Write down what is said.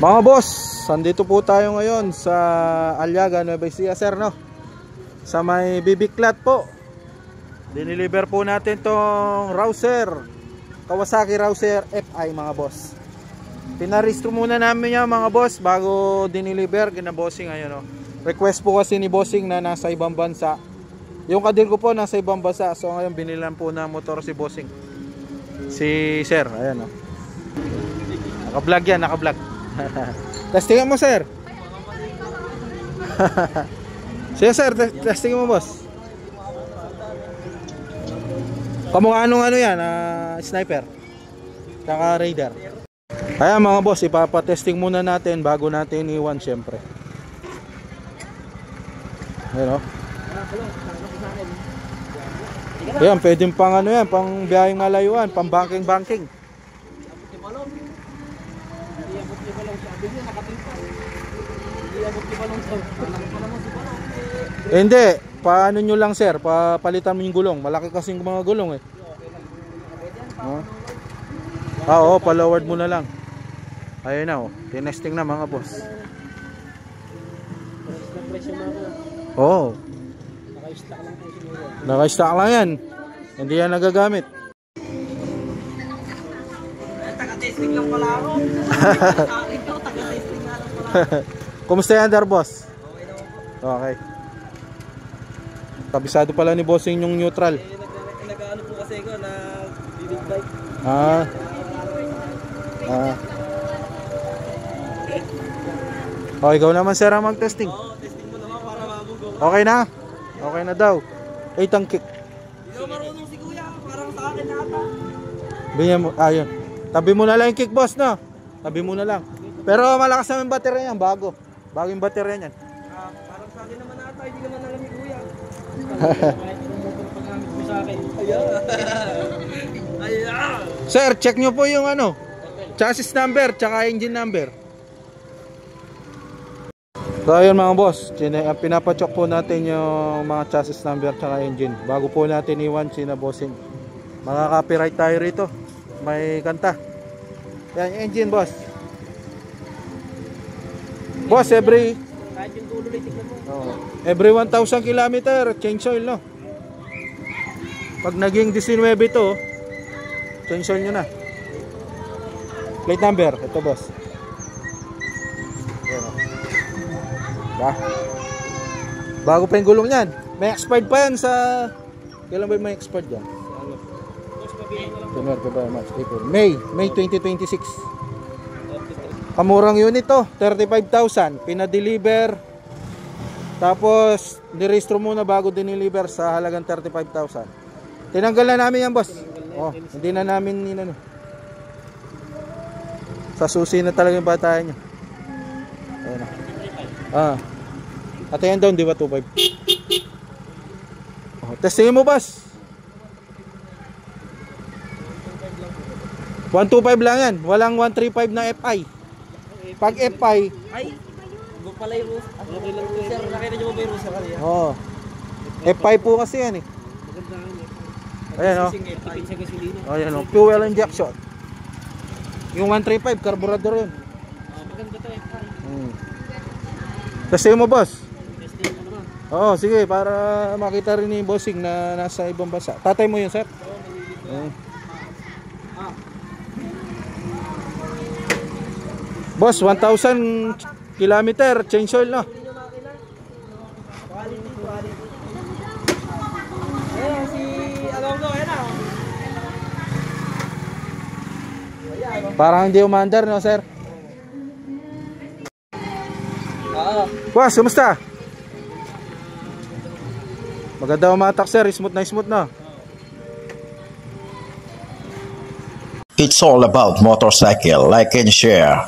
Mga boss, andito po tayo ngayon sa Aliaga, Nueva Ecija, sir, no? Sa may bibiklat po. Diniliver po natin tong Rouser, Kawasaki Rouser FI, mga boss. Pinarestro muna namin yan, mga boss, bago diniliver. Ginabossing ngayon, no? Request po kasi ni bossing na nasa ibang bansa. Yung kadil ko po nasa ibang bansa. So ngayon binilan po na motor si bossing, si sir, ayan, no? Naka-vlog yan, naka-vlog. Testingan mo, sir. Sige, sir, testingan mo, boss. Kamukha anong ano yan, sniper tsaka radar. Ayan, mga boss, ipapatesting muna natin bago natin iwan, syempre. Ayan, o. Ayan, pwedeng pang ano yan, pang biyaheng malayuan, pang banking. Hindi, paano nyo lang, sir, papalitan mo yung gulong. Malaki kasing mga gulong, eh. Oo, palaward mo na lang. Ayun na, oh. Tinesting na, mga boss. Oo. Naka-stock lang yan. Hindi yan nagagamit. Taga-testing lang pala ako. Taga-testing nga lang pala. Kumusta yan, der, boss? Okay. Kabisado pala ni bossing yung neutral. Nag-ano po kasi ko na big bike. Oh, ikaw naman, sir, ang mag-testing. Oo, testing mo naman para mabugo. Okay na? Okay na daw. 8 ang kick. Hindi ko marunong si kuya, parang sa akin na ata. Bigyan mo, ayun. Tabi mo na lang yung kick, boss, no? Tabi mo na lang. Pero malakas naman yung baterya yan, bago. Bago yung baterya yan. Parang sa akin naman ata, hindi naman alam ni kuya. Sa akin. Ayan. Sir, check nyo po yung ano, chassis number, tsaka engine number. So ayun, mga boss, pinapacheck po natin yung mga chassis number tsaka engine bago po natin iwan sinabossing. Mga copyright tayo rito. May kanta. Yan, engine, boss. Boss, every every 1,000 km change oil, no? Pag naging 19 to, change oil nyo na. Plate number, ito, boss. Bago pa yung gulong yan. May expired pa yan sa... Kailan ba may expired yan? May 2026. Kamurang unit to, 35,000. Pinadeliver. Tapos nirehistro muna bago dineliver sa halagang 35,000. Tinanggal na namin yan, boss. Oh, hindi na namin inano. Sa susi na talaga yung batayan niya. Ayun na. At yan down, di ba 2.5? Oh, testingin mo, boss. 125 lang yan. Walang 135 na FI. Pag FI, ay, huwag pala yung rusa. Okay lang po, sir. Nakita nyo ba yung rusa kanina? Oo. FI po kasi yan, eh. Ayan, o. Ayan, o. Fuel injection. Yung 135, carburetor yun. Maganda to, FI. Testingin mo, boss. Oo, sige, para makita rin ni bossing na nasa ibang bansa. Tatay mo yun, sir? Boss, 1,000 km change oil, no? Quality. Ayan, si Alonso, ayan na. Parang hindi umandar, no, sir? Boss, kumusta? Maganda umatak, sir. Smooth na. It's all about motorcycle. Like and share.